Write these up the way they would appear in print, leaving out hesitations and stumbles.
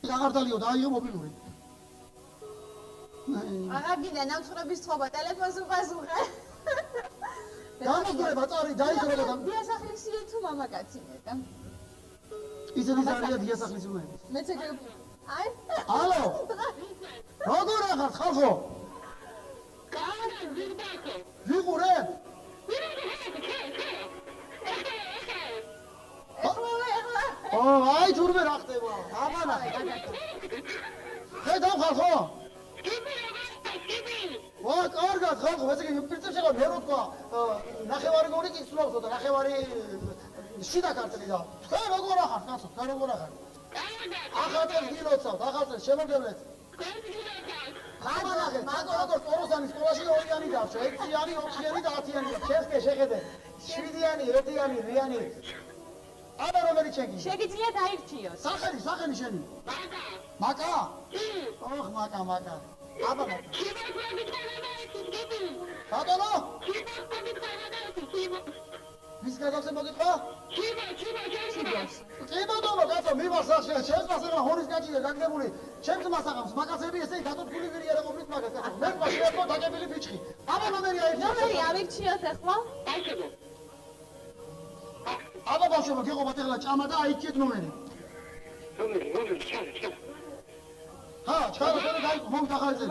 გაღარდალიო დაიო მობილური. აღარ გინდა ნამცხრობის ცხობა ტელეფონს უყასუხე. გამოდრება წარი დაიძრება და დიასახლისია თუ მამაკაცი მეტა. ისეთი ზარია დიასახლის უნდა. მეც ეგ აი ალო. როგორ ახარ ხალხო? ვიყურე? აი ჯურმე რა ხდება? აბანა. ხედავ ხალხო? ვა, კარგად ხალხო, ესე იგი პირწებს შეღა მე რო თქვა, ნახევარი გორი კი სულავსო და ნახევარი შიდა კარტელი და. თქვენ როგორ ახარ, კაცო? თქვენ როგორ ახარ? ახალწელს გილოცავთ, ახალწელს შემოგევლეთ. აბანა, მაგო როგორ ტოროსანის სკოლაში ორიანი დავშო, 6-იანი, 4-იანი და 10-იანი. შეხე შეხედე. 7-იანი, 1-იანი, რიანი. აბა რომელი ჩეკი? შეგიძლია დაირჩიოს. სახელი შენი. მაკა? ოხ, მაკა. აბა მაკა. ბატონო? ვის გადავზე მოგიყვა? ჩიბოს. კი ბატონო, კაცო, მივარსა შენს მასერა ჰორის გაჭირე გაგდებული. ჩემს მასაღამს მაკაცები ესე გატოთქული ვირია და ყოფნის მაგას კაცო. მე თქვა შეერყო დაგებილი ბიჭი. აბა ნომერი აირჩიე. ნომერი ავირჩიოთ ახლა. აბა ბავშვებო, გეყობათ ახლა ჭამა და აიჭიეთ ნომერი. ნომერი, ჩა. ჰა, ჩქარა შენ გაიყო, მომდახალზე.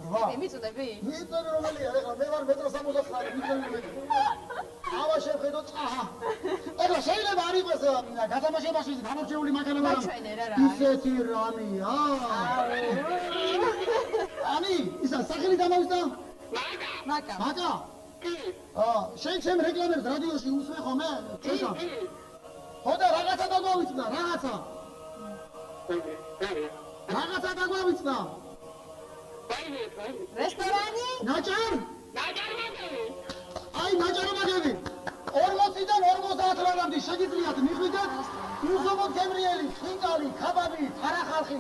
რვა. მიწოდები? მიწები რომელია, ეხლა მე ვარ 1.69 მიწები. აბა შეხედო წაჰა. ეხლა შეიძლება არ იყოს გათამაშებაში გამორჩეული მანქანა მაგრამ გაჩვენე რა. ისეთი რამია. ანი, ისა სახელი დამოვიდა? მაკა. შენ ჩემ რეკლამებს რადიოში უსმენ ხოლმე? ჩვენთან. ხო და რაღაცა დაგვავიწყდა, რაღაცა. რაღაცა დაგვავიწყდა. რესტორანი? ნაჭარ? აი ნაჭარობაგები. 40-დან 50 რამამდე შეგიძლიათ მიხვიდეთ უზომოდ გემრიელი, ხინკალი, ქაბაბი, თარახალხი,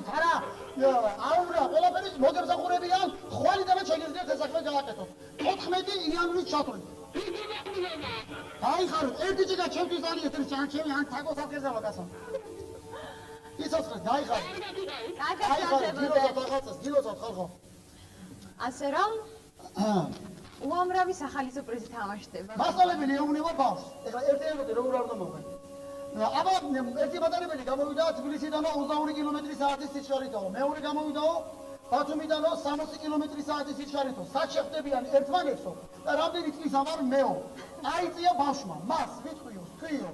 აუმრა, ყველაფერი მოგემსახურებიან, ხვალიდანაც შეგიძლიათ ეს საქმე გააკეთოთ. 14 იანვრის ჩათვლით. დაიხაროთ, ერთი ჭიქა ჩემთვის არის ეს ჩემი ან თაკოს აკერძავა კაცო. იცოცხლეთ, დაიხაროთ. გილოცავთ ხალხო. ასე რომ უამრავი სახალისო პრიზი თამაშდება. მასწავლებელი ეუბნება ბავშვს. ეხლა ერთ-ერთი როგორ არ უნდა მოხდეს. აბა ერთი მატარებელი გამოვიდა თბილისიდან 22 კმ/სთ სიჩქარითო. მეორე გამოვიდაო ბათუმიდან 60 კმ/სთ სიჩქარითო. სად შეხვდებიან ერთმანეთსო და რამდენი წლის ამარ მეო. აიწია ბავშვმა, მას ვიტყვიო, თქვიო.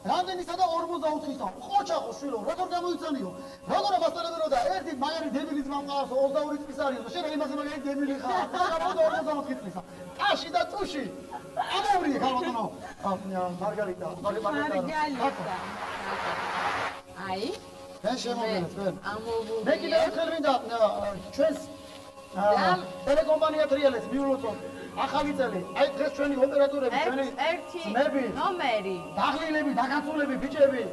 რამდენისა და 44-ისა. ყოჩაყო შვილო, როგორ გამოიცანიო? როგორ მასწავლებელო და ერთი მაგარი დებილი ძმა მყავს 22 წლის არისო. შენ იმაზე მაგარი დებილი ხარ. გამოვიდა 44 წლისა. ტაში და წუში. ამოვრიე გამოდნო. მარგარიტა. აი მე შემოგევლეთ თქვენ. ამოვუდი. მე კიდევ ერთხელ მინდა ჩვენს ტელეკომპანია ტრიალეთ მიულოცოთ. ახალი წელი. აი დღეს ჩვენი ოპერატორები, ჩვენი ძმები, ნომერი. დაღლილები, დაკაცულები, ბიჭები,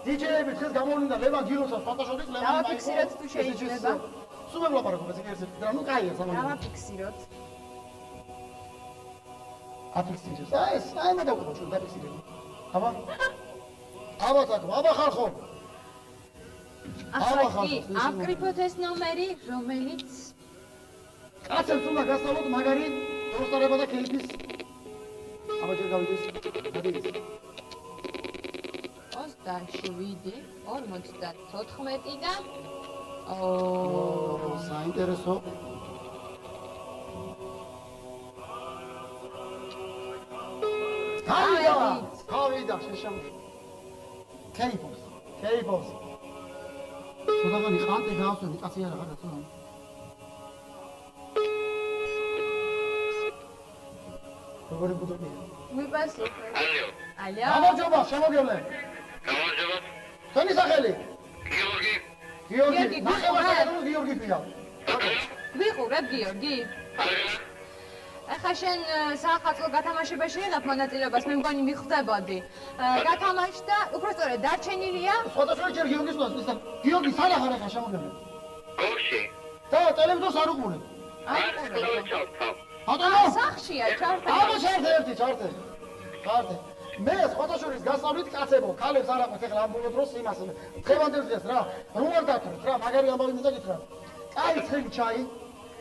დიჯეები დღეს გამოვლინდა ლევან გილოცავს ფოტოშოპის ლევან. დავაფიქსიროთ თუ შეიძლება. სულ ვლაპარაკობ ესე ერთ და ნუ კაია სამომავლო. დავაფიქსიროთ. აფიქსირებს. აი მე დავყო ჩვენ დაფიქსირებ. აბა თაკო, აბა ხალხო. ახლა კი აკრიფოთ ეს ნომერი, რომელიც კაცებს უნდა გასწავლოთ მაგარი პროსტარება და კეიფის. აბა ჯერ გავიდეს. გადიდეს. 27, 54 და საინტერესო. გავიდა, შეშამ. კეიფოს. სულაგანი ხანტე გავსვენი, კაცი არა გადაცო. როგორი ბუდობია? მიპასუხე. ალო. გამარჯობა, შემოგევლე. გამარჯობა. თქვენი სახელი? გიორგი. გიორგი. გიორგი ფია. ვიყურებ გიორგი. ახლა შენ საახალწლო გათამაშებაში იღებ მონაწილეობას, მე მგონი მიხვდებოდი. გათამაშდა, უпростоრე დარჩენილია. სხვადასხვა ჯერ გიორგის მას, გიორგი სანახარ ახლა შემოგევლე. გოში. და ტელევიზორს არ უყურებ. აიყურებ. ბატონო, სახშია, ჩართე. აბა ჩართე ერთი. მე სხვადასხვის გასავლით კაცებო, ქალებს არ აყვეთ ეხლა ამბობ დროს იმას. დღევანდელ დღეს რა, რომ არ დათრეთ რა, მაგარი ამბავი მინდა გითხრა. კაი ცხელი ჩაი.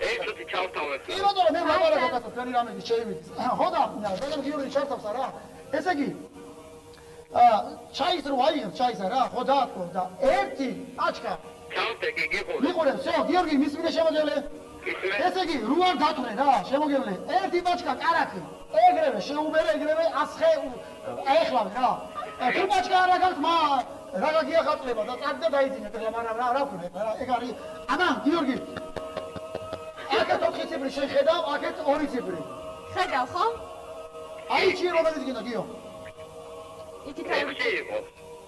ეცოთი ჩავთავეთ. კი ბატონო, მე ვაპარაკო კაცო, თქვენი რამების შეიმით. ხო და, ბატონო გიორგი ჩართავს რა. ესე იგი ჩაის რო აიღებ ჩაისა რა, ხო დაათქო და ერთი აჩქა. ჩავთე კი გიყურე. მიყურე, всё, გიორგი მის მინდა შემოგევლე. ესე იგი, რო არ დათვრე რა, შემოგევლე. ერთი ბაჩკა კარაქი. ეგრევე შეუბერე, ეგრევე ასხე აეხლავე რა. თუ ბაჩკა არ აგართ, რა გიახატლება და წაგდა დაიძინეთ რა, მაგრამ რა ვქნა რა, ეგ არის. ამან გიორგი. აქეთ 4 ციფრი შეხედავ, აქეთ 2 ციფრი. ხედავ ხო? აი ჩი რომელიც გინდა გიო. იქით ექვსი იყო.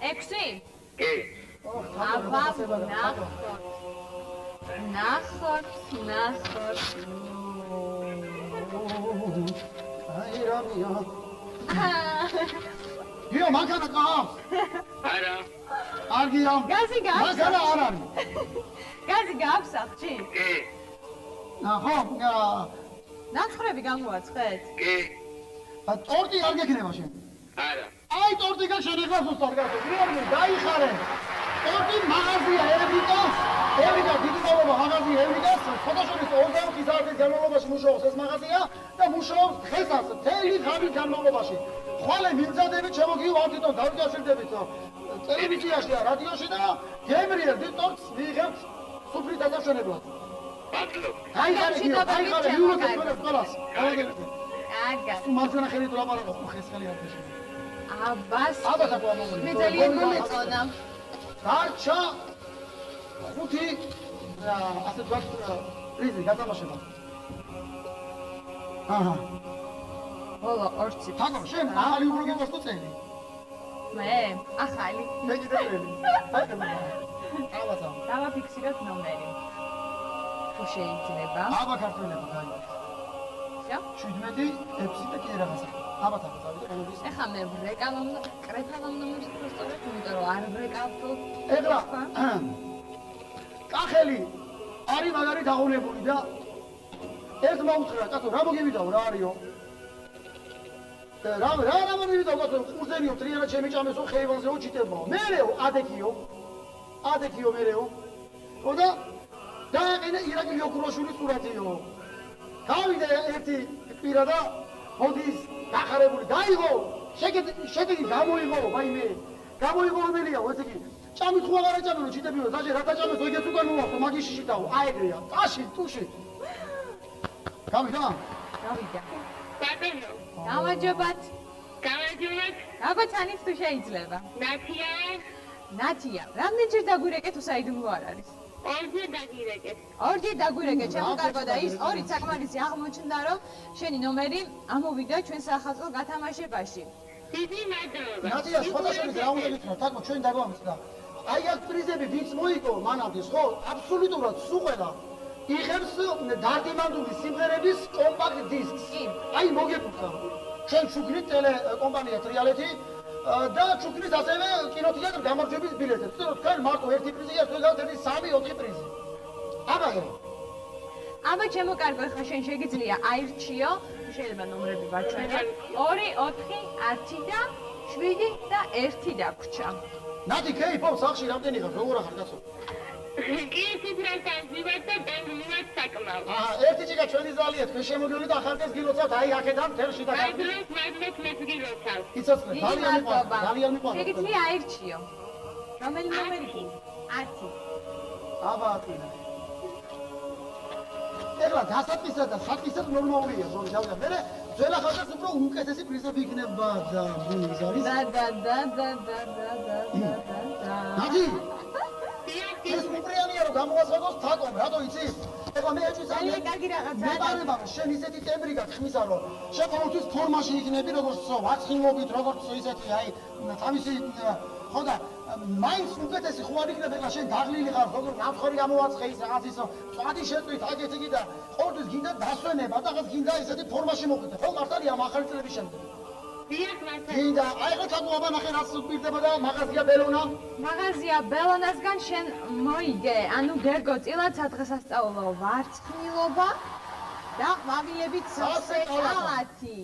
6? კი. აბა, ნახოთ. აი რამია. გიო მანქანა ყავს. არა. კარგია. გაზი გაქვს? მანქანა არ არის. გაზი გაქვს ახში? კი. ხო, ნაცხრები გამოაცხეთ? კი. ტორტი არ გექნება შენ. არა. აი ტორტი გაშენება ზუსტად გასო. გიორგი, დაიხარე. ტორტი მაღაზია ევიკა დიდი მოგობა მაღაზია ევიკას ფოტოშოპის 24 საათის განმავლობაში მუშაობს ეს მაღაზია და მუშაობს დღესაც მთელი ღამის განმავლობაში. ხვალე მიმზადებით შემოგივართ თვითონ დავიდასილდებით ტელევიზიაში და რადიოში და გემრიელთ ტორტს მიიღებთ სუფრის დასაშენებლად. მადლობა. დაიხარე გიო, დაიხარე მიულოცეთ ყველას. აგა. თუ მარჯვენა ხელით ვლაპარაკობ, ხესხელი არ შეშენ. აბას. აბა საკუა მომული. მე ძალიან მომეწონა. დარჩა 5 ასე თქვა პრიზი გათამაშება. აჰა. ბოლო 2 ციფრი. თაგო, შენ ახალი უფრო გიყვარს თუ წელი? მე ახალი. მე კიდე წელი. აბა. დავაფიქსიროთ ნომერი. თუ შეიძლება. აბა ქართველება გაიგე. შა? 17 6 და კიდე რაღაცა. აბა თაგო, დავიდე ყოველთვის. ეხლა მე ვრეკავ კრეფავ ნომერს პროსტოვეთ, იმიტომ რომ არ ვრეკავ თუ ეგრა. კახელი არის მაგარი დაღუნებული და ეს მოუცხრა, კაცო, რა მოგივიდაო, რა არისო? რა მოგივიდაო, კაცო, ყურძენიო, ტრიანად შემიჭამესო, ხეივანზეო, ჩიტებაო. მერეო, ადექიო მერეო. ხო და დააყენე ირაკლი ოქროშვილის სურათიო. გავიდე ერთი კვირა და მოდის გახარებული, დაიღო, შედეგი გამოიღო, ვაიმე. გამოიღო რომელია, ესე იგი ჭამით ხო აღარ აჭამენო ჩიტებიო, დაჟე რა დაჭამეს, ეგეც უკან მოვახო, მაგიში შიტაო, აეგრეა, ტაში, ტუში. გავიდა? გავიდა. ბატონო. გამარჯობათ. გამარჯობათ. გაგოცანით თუ შეიძლება. ნათია. ნათია, რამდენჯერ დაგვირეკეთ თუ საიდუმლო არ არის? ორჯერ დაგირეკეთ. ორჯერ დაგვირეკეთ, შემოკარგო და ის ორი საკმარისი აღმოჩნდა, რომ შენი ნომერი ამოვიდა ჩვენ სახალხო გათამაშებაში. დიდი მადლობა. ნათია, ფოტოშოპის რა უნდა გითხრა, თაკო, ჩვენ დაგვამცდა. აი აქ პრიზები ვინც მოიგო მანამდე, ხო, აბსოლუტურად სულ ყველა იღებს დარდიმანდული სიმღერების კომპაქტ დისკს. აი მოგეფუძა. ჩვენ ჩუქნით ტელეკომპანია ტრიალეთი და ჩუქნით ასევე კინოთეატრ გამარჯვების ბილეთებს. თქვენ მარტო ერთი პრიზია, თქვენ გავთეთით 3-4 პრიზი. აბა აბა შემოკარგო, ახლა შენ შეგიძლია აირჩიო, შეიძლება ნომრები ვაჩვენო. 2, 4, 10 და 7 და 1 დაგვრჩა. ნათი კეიფობს სახში რამდენი ხარ, როგორ ახარ კაცო? კი ციფრასთან ვიბად და დაგმივად საკმაოდ. ერთი ჭიქა ჩვენი ზალია, თქვენ შემოგივლით ახალგაზრდას გილოცავთ, აი აქედან თელში და მადლობთ მეც გილოცავ. იცოცხლე, ძალიან მიყვარს. შეგიძლია აირჩიო. რომელი ნომერი გინდა? 10. აბა ატინა. ეხლა დასაწყისად და საწყისად ნორმალურია, ზოგი დავიდა. მე ძველ ახალგაზრდას უფრო უკეთესი პრიზები იქნება და ის არის. და. ნათი ეს უპრიანია რომ გამოასხადოს თაკომ, რატო იცი? ეხლა მე ეჭვი ძალიან კარგი რაღაცაა. მე პარება შენ ისეთი ტემბრი გაქვს ხმისა რომ შენ ყოველთვის ფორმაში იქნები როგორც ვაცხილობით, როგორც ისეთი აი თავისი ხო და მაინც უკეთესი ხო არ იქნება ეხლა შენ დაღლილი ხარ, როგორც ნაცხვარი გამოაცხე ის რაღაც ისო წვადი შეწვით აგეთი კიდე ყოველთვის გინდა დასვენება და რაღაც გინდა ისეთი ფორმაში მოხდე. ხო მართალია ახალი წლების შემდეგ. დიახ, მართალია. გინდა აი ხო ჩაგუაბა ნახე რაც პირდება და მაღაზია ბელონა. მაღაზია ბელონასგან შენ მოიგე, ანუ გერგო წილად სადღესასწაულო ვარცხნილობა და ყვავილებით სასწაულათი.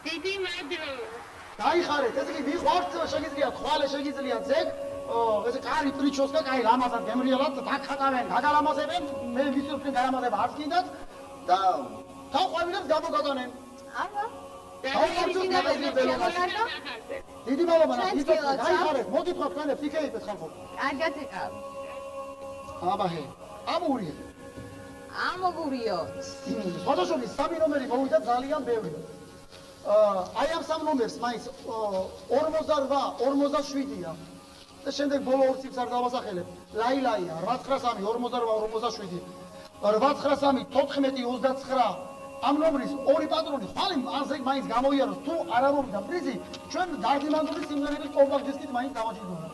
დიდი მადლობა. გაიხარეთ, ესე იგი ვიყვართ, შეგიძლიათ ხვალე, შეგიძლიათ ზეგ, ესე კარი პრიჩოსკა, კაი ლამაზად გემრიელად დაგხატავენ, გაგალამაზებენ, მე ვიცნობ გალამაზება არ გინდათ და თავყვავილებს გამოგატანენ. აბა. დიდი მადლობა, გაიხარეთ, მოდით ხარ თქვენებს იქეიფეთ ხალხო. კარგად იყავ. აბაჰე, ამურია. ამოგურიოთ. სხვადასხვა სამი ნომერი მოვიდა ძალიან ბევრი. აი ამ სამ ნომერს მაინც 48, 47-ია. და შემდეგ ბოლო ორ ციფრს არ დავასახელებ. ლაილაია 893, 48, 47. 893, 1429. ამ ნომრის ორი პატრონი ხვალ ასე მაინც გამოიაროს თუ არ ამოვიდა პრიზი, ჩვენ დარდიმანდური სიმღერების კომპაქტ დისკით მაინც დავაჭირდება.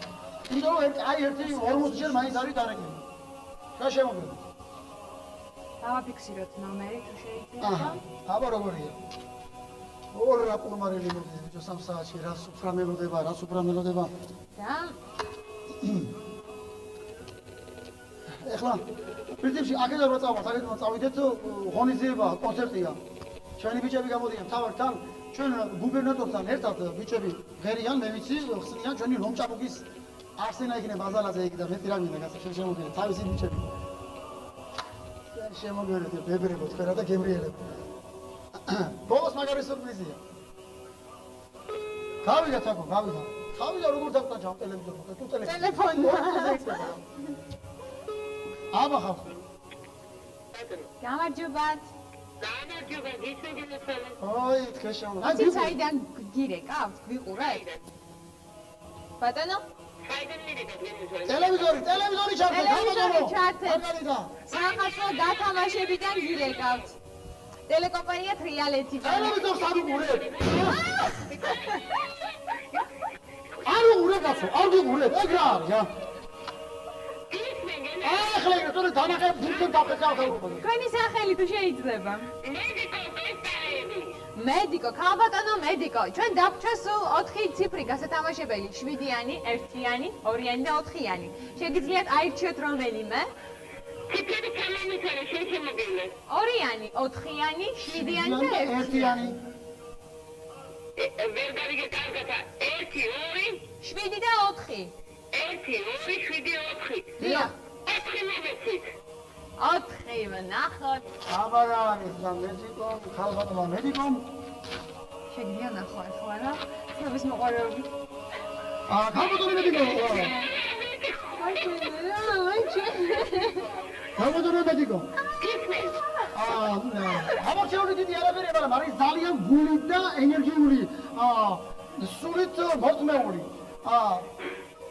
იმიტომ რომ აი ერთი 40 ჯერ მაინც არის დარეკილი. რა შემოგვიყვება? დავაფიქსიროთ ნომერი თუ შეიძლება. აჰა, აბა როგორია? ორ რა პულმარელი მოდიდეს ბიჭო 3 საათში, რას უფრო მელოდება, რას უფრო მელოდება. და ეხლა პრინციპში აქედან რო წავართ, აქედან წავიდეთ ღონისძიება, კონცერტია. ჩვენი ბიჭები გამოდიან თავართან, ჩვენ გუბერნატორთან ერთად ბიჭები ღერიან, მე ვიცი, ხსნიან ჩვენი ლომჭაბუკის არსენა იქნება ბაზალაზე იქ და მეტი რა მინდა გასა შემოგიყვეთ თავისი ბიჭები. შემოგიყვეთ ბებრებო თქვენა და გემრიელებ. ბოლოს მაგარი სურპრიზია. გავიდა თაკო, გავიდა. გავიდა როგორ დაგტანჯავ ტელევიზორს და თუ ტელეფონი. აბა ხალხო. გამარჯობათ. გამარჯობა, გისმენთ ხოლმე. ოი, თქვენ შემო. აი საიდან გირეკავთ, გვიყურებთ? ბატონო? საიდან მიდეთ გემიზორი? ტელევიზორი ჩართე, ტელევიზორი ჩართე. მაგარიდა. სახალხო გათამაშებიდან გირეკავთ. ტელეკომპანია თრიალეთი. ტელევიზორს არ უყურებ. არ უყურებ კაცო, არ უყურებ, ეგ რა არის, რა? ახლა ეგ თორე დანახებ ბურთი დაფექავ. თქვენი სახელი თუ შეიძლება? მედიკო, ქალბატონო მედიკო. ჩვენ დაგვჭა სულ 4 ციფრი გასათამაშებელი, 7-იანი, 1-იანი, 2-იანი და 4-იანი. შეგიძლიათ აირჩიოთ რომელიმე? ციფრები თამამითარა შემოგივლე. 2-იანი, 4-იანი, 7-იანი და 1-იანი. ვერ გავიგე კარგად. 1, 2, 7 და 4. 1, 2, 7, 4. დიახ. 4 მომეცით. 4 ვნახოთ. აბა რა არის და მედიკო, ქალბატონო მედიკო. შეგიძლია ნახო ახლა რა? ცნობის მოყარები. ქალბატონო მედიკო. ქალბატონო მედიკო. ამორჩეული დიდი არაფერი, მაგრამ არის ძალიან გული და ენერგიული. სულით მორწმეული.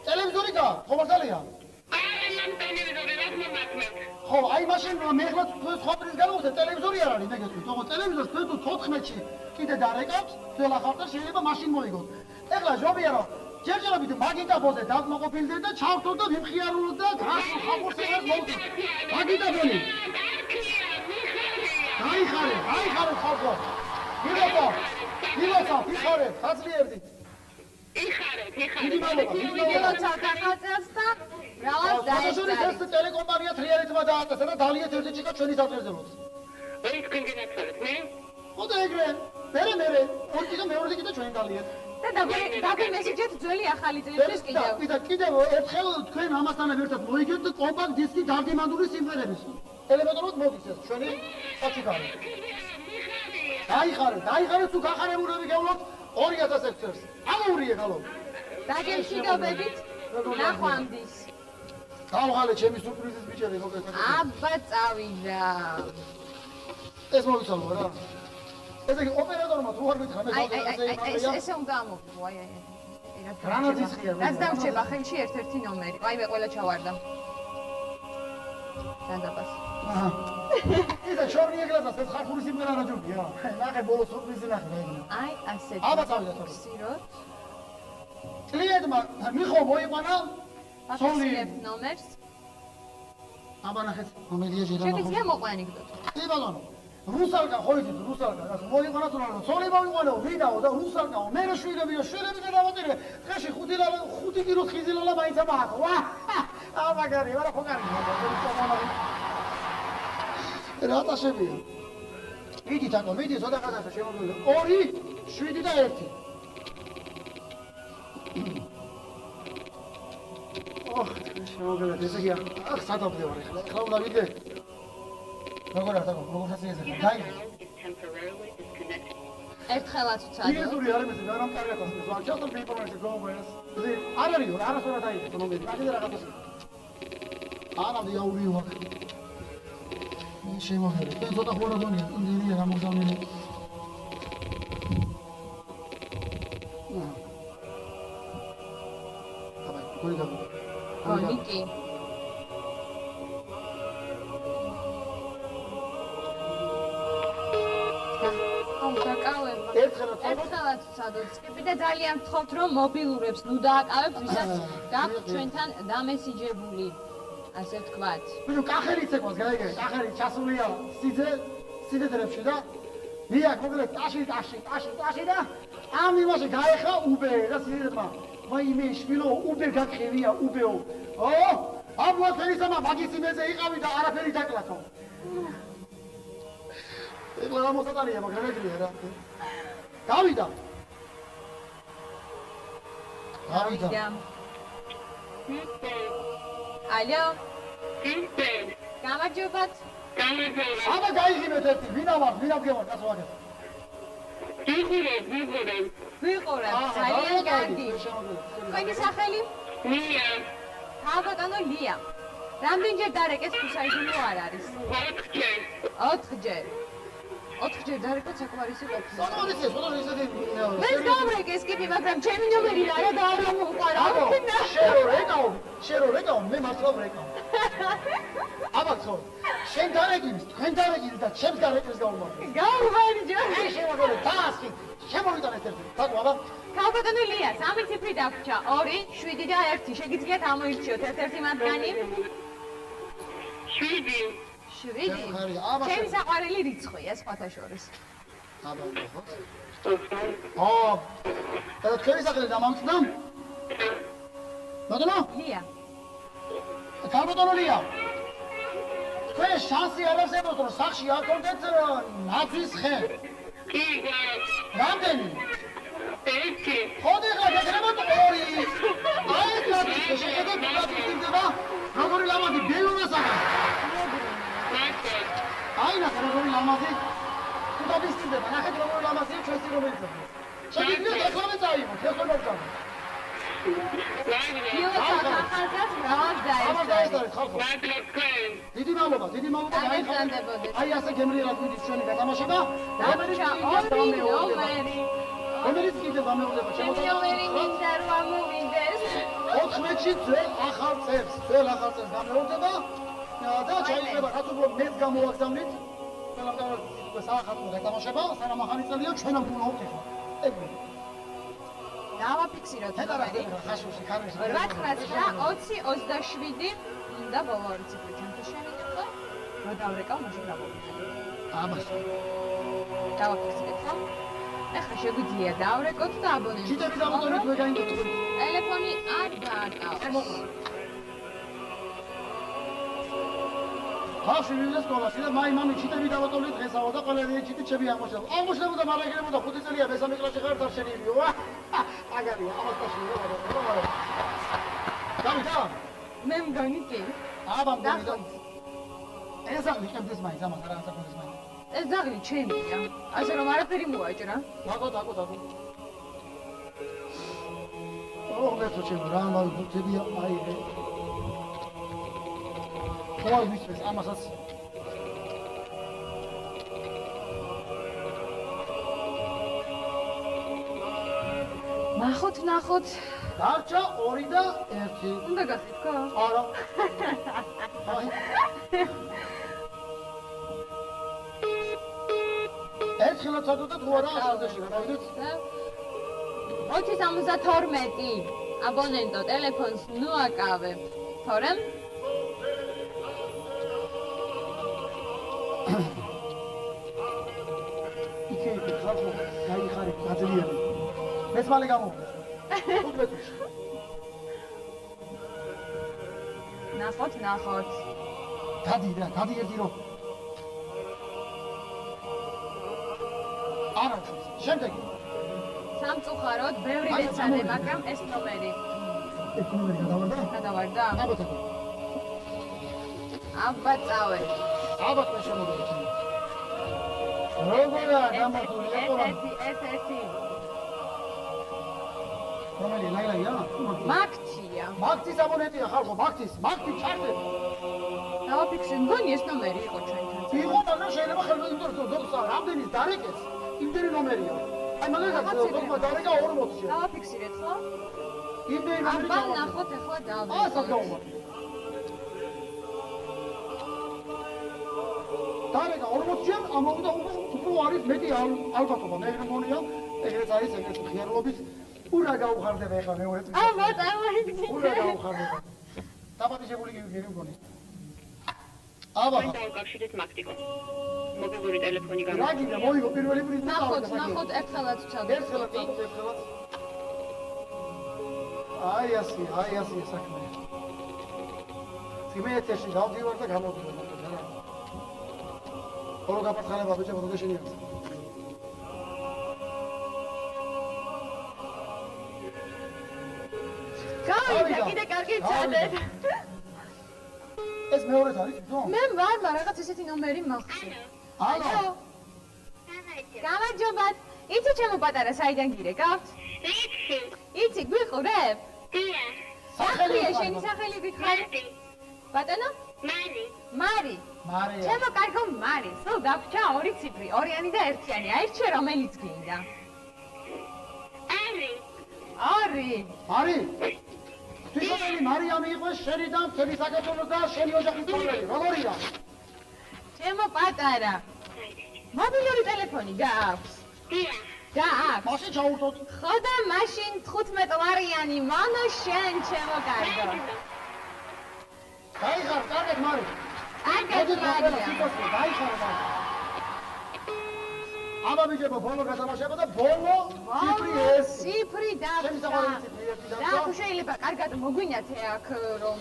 ტელევიზორი გა, ხო მართალია? ხო, აი მაშინ მე ახლა თქვენ სხვა პრიზს გამოვხდე, ტელევიზორი არ არის, მე გეტყვით. ხო, ტელევიზორს თქვენ თუ 14-ში კიდე დარეკავთ, ყველა ხალხს შეიძლება მაშინ მოიგოთ. ეხლა ჟობია რომ ჯერჯერობით მაგიტაფონზე დაკმაყოფილდეთ და ჩავთოთ და ვიმხიარულოთ და ხალხურს ერთ მოვდით. მაგიტაფონი. გაიხარეთ ხალხო. მილოცა, იხარეთ, ხაცლიერდით. იხარეთ. მილოცავთ ახალწელს და რალას დაეჭარით. ეს ტელეკომპანია თრიალეთმა დააწესა და დალიეთ ერთი ჭიქა ჩვენი სატრეზელოთ. ორი თქვენ გინაცვალეთ, მე? ხოდა ეგრე, მე, ორი ჭიქა მეორე ჭიქა ჩვენ დალიეთ. და დაგვიმესიჯეთ ძველი ახალი წლისთვის კიდევ. და კიდევ ერთხელ თქვენ ამასთან ერთად მოიგეთ კომპაქტ დისკი დარდიმანდური სიმღერების. ელემენტარულად მოდის ეს ჩვენი საჩუქარი. დაიხარეთ თუ გახარებულები გევლოთ 2006 წელს. ამოურიე გალო. დაგემშვიდობებით ნახვამდის. დავღალე ჩემი სურპრიზის ბიჭები მოგესალმებით. აბა წავიდა. ეს მოვიცალო რა. ესე იგი ოპერატორმა თუ არ მითხრა მე გავდეზე ესე უნდა ამოვიდო, აი. გრანატისხია. რაც დამრჩება ხელში ერთ-ერთი ნომერი. აი მე ყველა ჩავარდა. დადაბას. აჰა. ისა ჩორნი ეგლაზას ეს ხალხური სიმღერა რა ჯობია? ნახე ბოლოს სურპრიზი ნახე რა. აი ასეთ. აბა წავიდა თორე. ხსიროთ. კლიენტმა მიხო მოიყვანა ვაფიქსირებთ ნომერს. აბა ნახეთ რომელია ჟირა. შეგიძლია მოყვანიგდოთ. კი ბატონო. რუსალკა ხო იცით რუსალკა რა მოიყვანა თუ რა სოლი მოიყვანო ვიდაო და რუსალკაო მე რა შვილები და დავატირე დღეში 5 კილო ხიზილალა მაინც ამაყო ვა ამაგარი ვარა ხოგარი რა ტაშებია მიდი თაკო მიდი ზოდა გადასა შემოგვიყვება 2 7 და 1 შემოგელეთ, ესე იგი ახ სადავდე ვარ ახლა. ახლა უნდა ვიდე. როგორ არ დაგო, როგორ ხასიაზე. დაი. ერთხელაც ვცადო. იეზური არ იმეზე, რა კარგად ასწავლე. So I'm just on paper and go whereas. არ არის, არასოდეს დაიწყო, მომენტი. მაგაზე რაღაცა. არა, დიაური ვარ. შემოგელეთ. ეს ცოტა ხوره გონია, ინდირია გამოგზავნილი. გონი გამო. გონიკი. დაკავება. ერთხელაც ვცადოთ სკიპი და ძალიან ვთხოვთ რომ მობილურებს ნუ დააკავებთ, ვისაც გაქვთ ჩვენთან დამესიჯებული. ასე ვთქვათ. ნუ კახერიც ეკვას, გაიგე, კახერი ჩასულია სიძეთრებში და მია მოგლეთ ტაში და ამ იმაში გაეხა უბე და სიძეთმა. ვაიმე შვილო უბე გაქხევია უბეო. აბლა ფერისამა მაგის იმეზე იყავი და არაფერი დაკლათო. ეხლა რა მოსატარია, მაგრამ ეგრეა რა. გავიდა. ალო. გამარჯობათ. აბა გაიგინოთ ერთი, ვინა ვარ, ვინა გემარ, კაცო ვაგებ. ვიყურებ, ძალიან კარგი. თქვენი სახელი? ლია. ბატონო ლია. რამდენჯერ დარეკეს თუ საიდუმლო არ არის? 4ჯერ. 4ჯერ დარეკოთ საკმარისი ყოფილა. მე დავრეკეს კიპი, მაგრამ ჩემი ნომერი რა და არ მოუყარა. შერო რეკაო, მე მართლა ვრეკავ. აბა ხო, შენ დარეკის, თქვენ დარეკის და ჩემს დარეკეს გაუმარჯო. გაუმარჯო. აი შემოგორე, დაასკი, შემოვიტანეთ ერთი. ბატონო, აბა. ბატონო ლია, 3 ციფრი დაგვრჩა, 2, 7 და 1. შეგიძლიათ ამოირჩიოთ ერთ-ერთი მათგანი? 7. 7? ჩემი საყვარელი რიცხვია სხვათა შორის. აბა ხო. და თქვენი სახელი დამამწდა? ბატონო? ლია. ბატონო ლია. თქვენ შანსი არ არსებობს რომ სახში აკონდეთ ნაძვის ხე. კი. რამდენი? 1. ხოდი გადაგრებოთ 2. აი ეს შეხედეთ გაგიწდება. როგორი ლამაზი ბელონასაა. აი ნახე როგორი ლამაზი. თუ დაგიწდება, ნახეთ როგორი ლამაზია ჩვენს რომელიც. შეგიძლიათ ეხლა წაიღოთ, ეხლა მოგწავ. დიდი მადლობა, აი ასე გემრიელად მიდის ჩვენი გათამაშება. რომელიც კიდევ გამეორდება შემოგვიდეს. 14-ში ძველ ახალ წელს გამეორდება და ჩაიწყება რაც უფრო მეც გამოვაგზავნით. ყველამ საახალწლო გათამაშება, სანამ ახალი წელია ჩვენ არ გულავთ ეხლა. ეგრე. დავაფიქსიროთ ნომერი. 8-20-27 და ბოლო ორი ციფრი ჩემთვის შევიდეო. რა დავრეკავ, მაშინ დავოვიდე. აბას. დავაფიქსირეთ ხო? ეხლა შეგვიძლია დავრეკოთ და აბონენტი. ჩიტები დავუტოვეთ მე გაინტერესებს. ტელეფონი არ დააკავეს. ხალხი მივიდა სკოლაში და მაიმამი ჩიტები დავუტოვეთ დღესაო და ყველა ჩიტი ჩემი აღმოჩნდა. აღმოჩნდა მარაგირებოდა 5 წელია მესამე კლასში ხარ და შენილიო. აგარია, ამასაში რა. დავიდა. მე მგონი კი. აბა მგონი. ეს აღი ჩემთვის მაინც ამას რაღაცა ხონდეს მაინც. ეს ძაღლი ჩემია. ასე რომ არაფერი მოაჭრა. დაგო. მეცო ჩემო რა ამბავი ბუთებია აი ეს. ხოალ ვიცეს ამასაც. ნახოთ. დარჩა 2 და 1. უნდა გახდით ხო? არა. აი. ერთხელაც ადოთ თუ არა ასეთში გავიდეთ. 2072 აბონენტო ტელეფონს ნუ აკავებ. თორემ იქე ხალხო გაიხარე გაძლიერდი. მეც მალე გამოვიდა. უბრალოდ. ნახოთ. დადი ერთი რო. არა, შემდეგი. სამწუხაროდ ბევრი მეცადე, მაგრამ ეს ნომერი. ერთი ნომერი გადავარდა? გადავარდა? აბა თქო. აბა წავე. აბა მე შემოგეჩი. როგორია გამართული ეკოლა? ეს. რომელი ლაილაია? მაგთია. მაგთის აბონენტია ხალხო, მაგთი ჩარტე. დავაფიქსე, მგონი ეს ნომერი იყო ჩვენთან. იყო, მაგრამ შეიძლება ხელმე იმიტომ რომ დოქსა რამდენი დარეკეს, იმდენი ნომერია. აი მაგალითად დოქმა დარეკა 40-ში. დავაფიქსირეთ ხო? იმდენი ნომერი. აბა ნახოთ ახლა დავდე. საკაუმა. დარეკა 40-ში, ამოვიდა უფრო არის მეტი ალბათობა. მე მგონია, ეგრეც არის ეგრეთ ღიარლობის ურა გაუხარდება ახლა მეორე წუთი. აბა წავედი. ურა გაუხარდება. დაბადებული გიგი მგონი. აბა დავკავშირეთ მაგტიკო. მობილური ტელეფონი რა გინდა მოიგო პირველი პრიზი ნახოთ ერთხელაც ვცადოთ. ერთხელაც აი ასე საქმე სიმეთეში დავდივარ და გამოვიდე ხოლო გაფრთხილება ბიჭო ბოდო შენია გავიდა კიდე კარგი წადეთ. ეს მეორეც არის თვითონ? მე ვარ, რაღაც ესეთი ნომერი მაქვს. ალო. გამარჯობათ. იცი ჩემო პატარა საიდან გირეკავთ? იცი გვიყურებ? სახელი შენი სახელი გითხარი? ბატონო? მარი. მარია. ჩემო კარგო მარი. სულ დაგვრჩა ორი ციფრი, ორიანი და ერთიანი. აირჩე რომელიც გინდა. არი. არი. თვითონელი მარიამი იყო შენი და მთელი საქართველოს და შენი ოჯახის წევრები. როგორია? ჩემო პატარა. მობილური ტელეფონი გააქვს? გააქვს. მაშინ ჩაურთოთ. ხო და მაშინ 15 ლარიანი მანა შენ ჩემო კარგო. გაიხარ, კარგად მარი. კარგად მარია. გაიხარ მარი. აბა ბიჭებო, ბოლო გადამაშება და ბოლო ციფრი ეს. ციფრი შენი და საყვარელი ციფრი ერთი და და თუ შეიძლება კარგად მოგვინათე აქ რომ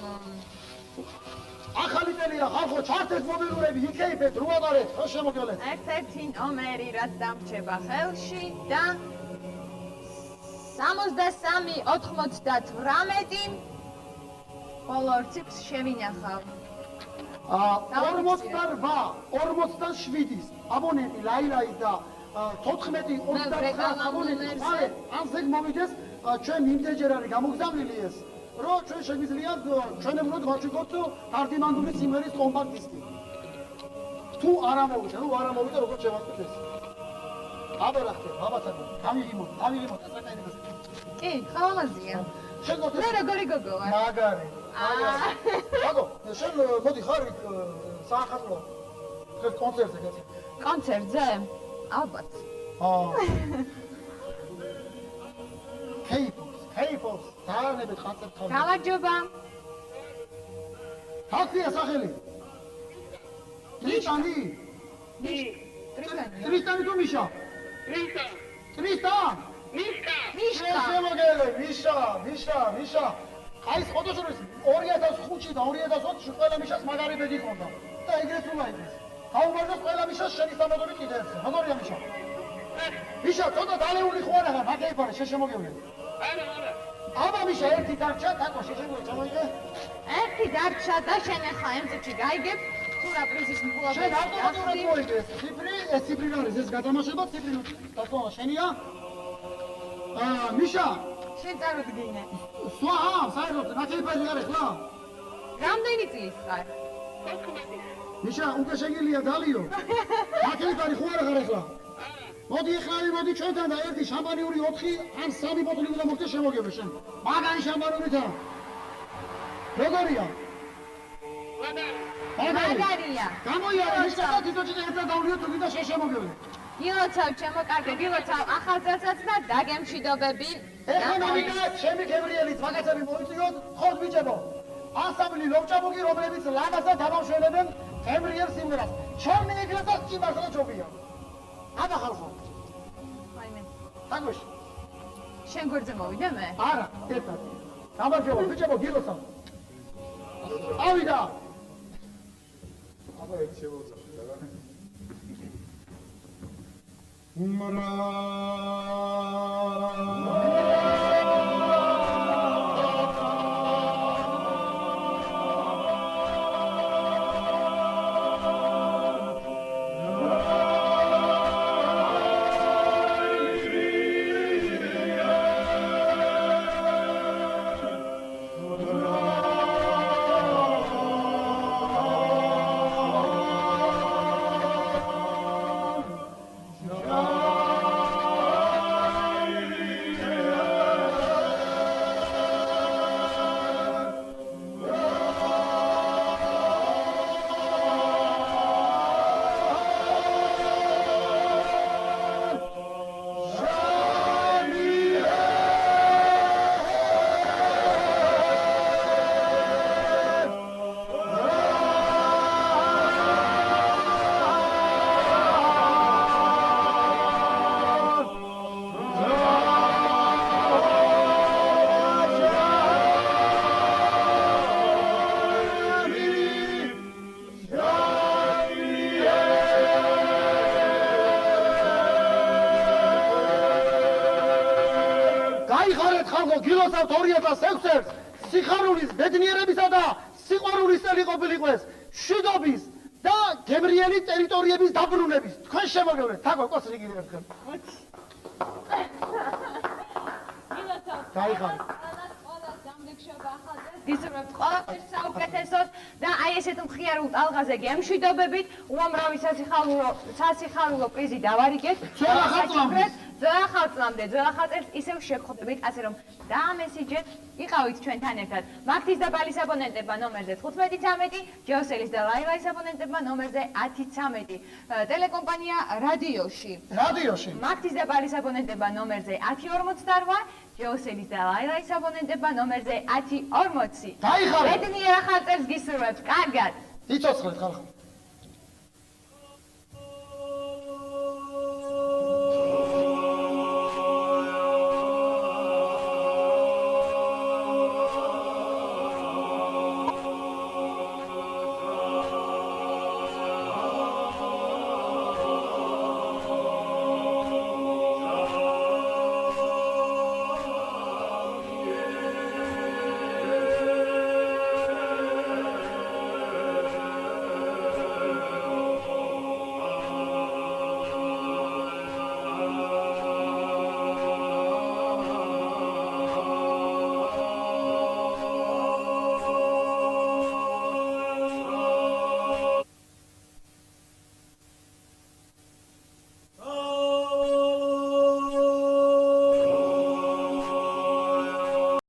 ახალი წელია ხალხო ჩართეთ მობილურები იქეიფეთ რუადარეთ ხო შემოგელეთ ერთ-ერთი ნომერი რაც დამრჩება ხელში და 63-98 ბოლო ორ ციფრს შევინახავ. 47-47-ის აბონენტი ლაილაის და 14-29 აბონენტი ან ზეგ მოვიდეს ჩვენ მიმდეჯერ არის გამოგზავნილი ეს რომ ჩვენ შეგვიძლია ჩვენებურად ვაჩვენოთ არდინანდური სიმღერის კომპაქტ დისკი თუ არ ამოვიდა როგორც შევასწრეთ ეს აბა რა ხდება აბათაგო გამიგიმოთ საკაინებას კი ხალხაზია შეგოთ მე როგორი გოგო ვარ მაგარი აგო შენ მოდი ხარ საახალწლო ეს კონცერტზე გასა კონცერტზე ალბათ Кейფოს, დაანებეთ ხანწებთან. გამარჯობა. ხალხია სახელი. ტრიტანი. ტრიტანი თუ მიშა? ტრიტან. მიშა. შემოგელე, მიშა. აი ხოდოშორის 2005-ში და 2020-ში ყველა მიშას მაგარი ბედი ჰქონდა. და ეგრეთ უნდა იყოს. გაუმარჯოს ყველა მიშას შენი სამოდური კიდე ერთზე. როგორია მიშა? მიშა, ცოტა დალეული ხო არა, მაგეიფარე შეშემოგევლე. აბა მიშა ერთი დარჩა, თაკო შეშემოგე ჩამოიღე. ერთი დარჩა და შენ ახლა ემწებში გაიგებ თუ რა პრიზის მქულობელი. შენ ავტომატურად მოიგე ციფრი, ეს ციფრი არის, ეს გადამაშება ციფრი. თაკო შენია? მიშა, შენ წარუდგინე. სვაჰა, საერთოდ მაგეიფარი არის ხლა? რამდენი წლის ხარ? მიშა, უკვე შეგიძლია დალიო. მაგეიფარი ხო არა ხარ ახლა? მოდი ხარი, მოდი ჩვენთან და ერთი შამპანიური 4 ან 3 ბოთლი უნდა მოგდე შემოგებე შენ. მაგარი შამპანურითა. როგორია? მაგარია. გამოიარე, მიშა და თვითონჭი ერთად დავლიო თუ გინდა შეშემოგებე. გილოცავ ჩემო კარგო, გილოცავ ახალწელსაც და დაგემშვიდობები. ეხლა მოვიდა ჩემი გებრიელიც მაგაცები მოიწიოთ, ხოდ ბიჭებო. ანსამბლი ლობჭაბუგი, რომლებიც ლამაზად დამამშვენებენ გებრიელ სიმღერას. ჩემი ეგრესაც კი მართლა ჯობია. აბა ხალხო. აიმე. თაგოშ. შენ გვერდზე მოვიდე მე? არა, ერთად. გამარჯობა, ბიჭებო, გილოცავ. ავიდა. აბა ეს შევოძახე და. უმრა გილოსავთ 2006 სიხარულის, ბედნიერებისა და სიყვარულის წელი ყოფილიყვეს, მშვიდობის და გემრიელი ტერიტორიების დაბრუნების. თქვენ შემოგევლეთ, თაგვარ კოს რიგილი ერთხელ. გაიხარეთ. გისურვებთ ყველაფერს საუკეთესოს და აი ესეთ მხიარულ ტალღაზე გემშვიდობებით, უამრავი სასიხარულო პრიზი დავარიგეთ. ძველი ხალწლამდე. ძველი ხალწლებს ისევ შეგხვდებით, ასე რომ დაამესიჯეთ, იყავით ჩვენთან ერთად. მაგთის და ბალის აბონენტებმა ნომერზე 1513, ჯეოსელის და ლაილაის აბონენტებმა ნომერზე 1013. ტელეკომპანია რადიოში. მაგთის და ბალის აბონენტებმა ნომერზე 1048, ჯეოსელის და ლაილაის აბონენტებმა ნომერზე 1040. გაიხარეთ. ბედნიერ ახალ წელს გისურვებთ. კარგად. იცოცხლეთ ხალხო.